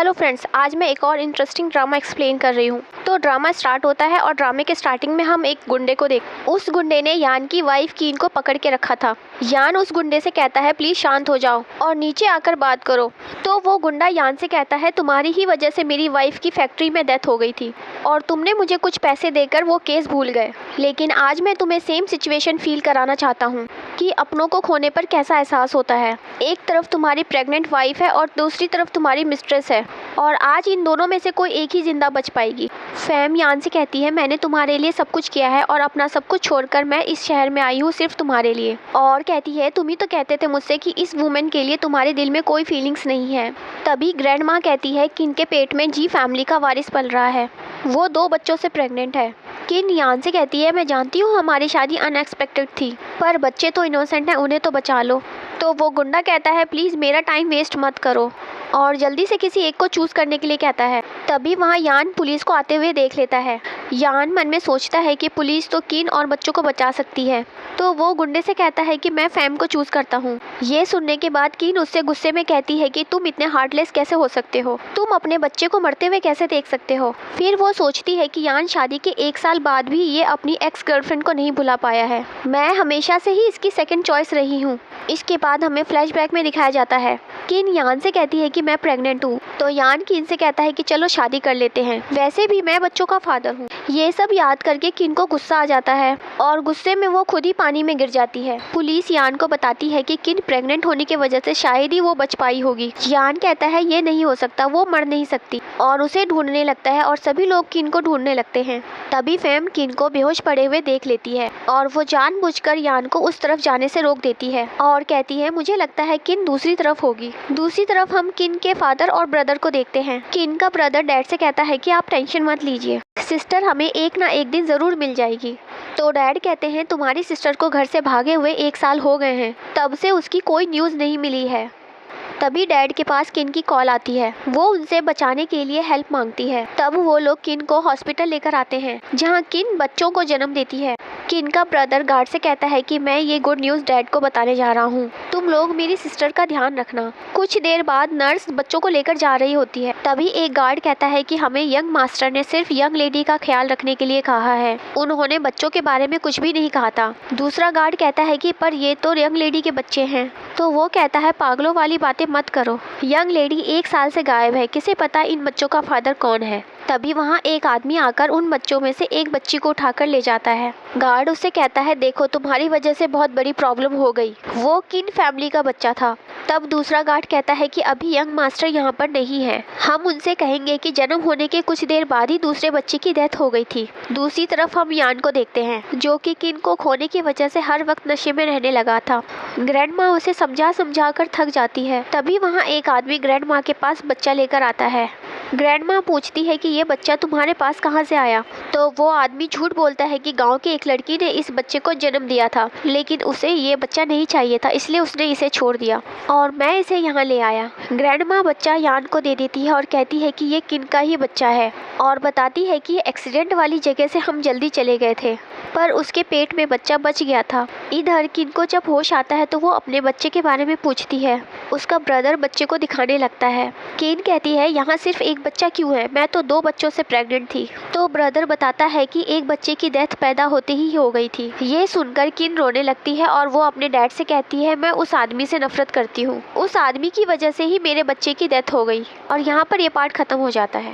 Hello friends, आज मैं एक और इंटरेस्टिंग ड्रामा एक्सप्लेन कर रही हूँ। तो ड्रामा स्टार्ट होता है और ड्रामे के स्टार्टिंग में हम एक गुंडे को उस गुंडे ने यान की वाइफ कीन को पकड़ के रखा था। यान उस गुंडे से कहता है प्लीज शांत हो जाओ और नीचे आकर बात करो। तो वो गुंडा यान से कहता है तुम्हारी ही वजह से मेरी वाइफ की फैक्ट्री में डेथ हो गई थी और तुमने मुझे कुछ पैसे देकर वो केस भूल गए, लेकिन आज मैं तुम्हें सेम सिचुएशन फील कराना चाहता हूँ कि अपनों को खोने पर कैसा एहसास होता है। एक तरफ तुम्हारी प्रेग्नेंट वाइफ है और दूसरी तरफ तुम्हारी मिस्ट्रेस है और आज इन दोनों में से कोई एक ही जिंदा बच पाएगी। फैम यान से कहती है मैंने तुम्हारे लिए सब कुछ किया है और अपना सब कुछ छोड़कर मैं इस शहर में आई हूँ सिर्फ तुम्हारे लिए। और कहती है तुम ही तो कहते थे मुझसे कि इस वुमेन के लिए तुम्हारे दिल में कोई फीलिंग्स नहीं है। तभी ग्रैंड माँ कहती है कि इनके पेट में जी फैमिली का वारिस पल रहा है, वो 2 बच्चों से प्रेग्नेंट है। किन यान से कहती है मैं जानती हूँ हमारी शादी अनएक्सपेक्टेड थी, पर बच्चे तो इनोसेंट हैं, उन्हें तो बचा लो। तो वो गुंडा कहता है प्लीज़ मेरा टाइम वेस्ट मत करो और जल्दी से किसी एक को चूज़ करने के लिए कहता है। तभी वहाँ यान पुलिस को आते हुए देख लेता है। यान मन में सोचता है कि पुलिस तो किन और बच्चों को बचा सकती है, तो वो गुंडे से कहता है कि मैं फैम को चूज़ करता हूँ। ये सुनने के बाद किन उससे गुस्से में कहती है कि तुम इतने हार्टलेस कैसे हो सकते हो, तुम अपने बच्चे को मरते हुए कैसे देख सकते हो। फिर वो सोचती है कि यान शादी के 1 साल बाद भी ये अपनी एक्स गर्लफ्रेंड को नहीं भुला पाया है, मैं हमेशा से ही इसकी सेकंड चॉइस रही हूँ। इसके बाद हमें फ्लैशबैक में दिखाया जाता है किन यान से कहती है कि मैं प्रेग्नेंट हूँ, तो यान किन से कहता है कि चलो शादी कर लेते हैं, वैसे भी मैं बच्चों का फादर हूँ। ये सब याद करके किन को गुस्सा आ जाता है और गुस्से में वो खुद ही पानी में गिर जाती है। पुलिस यान को बताती है कि किन प्रेग्नेंट होने की वजह से शायद ही वो बच पाई होगी। यान कहता है ये नहीं हो सकता, वो मर नहीं सकती और उसे ढूंढने लगता है और सभी लोग किन को ढूंढने लगते हैं। तभी फैम किन को बेहोश पड़े हुए देख लेती है और वो जानबूझकर यान को उस तरफ जाने से रोक देती है और कहती है मुझे लगता है किन दूसरी तरफ होगी। दूसरी तरफ हम किन के फादर और ब्रदर को देखते हैं। किन का ब्रदर डैड से कहता है कि आप टेंशन मत लीजिए, सिस्टर हमें एक ना एक दिन जरूर मिल जाएगी। तो डैड कहते हैं तुम्हारी सिस्टर को घर से भागे हुए 1 साल हो गए हैं, तब से उसकी कोई न्यूज़ नहीं मिली है। तभी डैड के पास किन की कॉल आती है, वो उनसे बचाने के लिए हेल्प मांगती है। तब वो लोग किन को हॉस्पिटल लेकर आते हैं जहाँ किन बच्चों को जन्म देती है। किन का ब्रदर गार्ड से कहता है कि मैं ये गुड न्यूज़ डैड को बताने जा रहा हूँ, तुम लोग मेरी सिस्टर का ध्यान रखना। कुछ देर बाद नर्स बच्चों को लेकर जा रही होती है। तभी एक गार्ड कहता है कि हमें यंग मास्टर ने सिर्फ यंग लेडी का ख्याल रखने के लिए कहा है, उन्होंने बच्चों के बारे में कुछ भी नहीं कहा था। दूसरा गार्ड कहता है कि पर ये तो यंग लेडी के बच्चे हैं। तो वो कहता है पागलों वाली बातें मत करो, यंग लेडी 1 साल से गायब है, किसे पता इन बच्चों का फादर कौन है। तभी वहाँ एक आदमी आकर उन बच्चों में से एक बच्ची को उठाकर ले जाता है। गार्ड उससे कहता है देखो तुम्हारी वजह से बहुत बड़ी प्रॉब्लम हो गई, वो किन फैमिली का बच्चा था। तब दूसरा गार्ड कहता है कि अभी यंग मास्टर यहाँ पर नहीं है, हम उनसे कहेंगे कि जन्म होने के कुछ देर बाद ही दूसरे बच्चे की डेथ हो गई थी। दूसरी तरफ हम यान को देखते हैं जो कि किन को खोने की वजह से हर वक्त नशे में रहने लगा था। ग्रैंड माँ उसे समझा कर थक जाती है। तभी वहाँ एक आदमी ग्रैंड माँ के पास बच्चा लेकर आता है। ग्रैंड माँ पूछती है कि ये बच्चा तुम्हारे पास कहाँ से आया। तो वो आदमी झूठ बोलता है कि गांव की एक लड़की ने इस बच्चे को जन्म दिया था, लेकिन उसे ये बच्चा नहीं चाहिए था, इसलिए उसने इसे छोड़ दिया और मैं इसे यहाँ ले आया। ग्रैंड माँ बच्चा यान को दे देती है और कहती है कि ये किन का ही बच्चा है और बताती है कि एक्सीडेंट वाली जगह से हम जल्दी चले गए थे, पर उसके पेट में बच्चा बच गया था। इधर किन को जब होश आता है तो वो अपने बच्चे के बारे में पूछती है। उसका ब्रदर बच्चे को दिखाने लगता है। किन कहती है यहाँ सिर्फ एक बच्चा क्यों है, मैं तो 2 बच्चों से प्रेग्नेंट थी। तो ब्रदर बताता है कि एक बच्चे की डेथ पैदा होते ही हो गई थी। ये सुनकर किन रोने लगती है और वो अपने डैड से कहती है मैं उस आदमी से नफरत करती हूँ, उस आदमी की वजह से ही मेरे बच्चे की डेथ हो गई। और यहाँ पर ये पार्ट खत्म हो जाता है।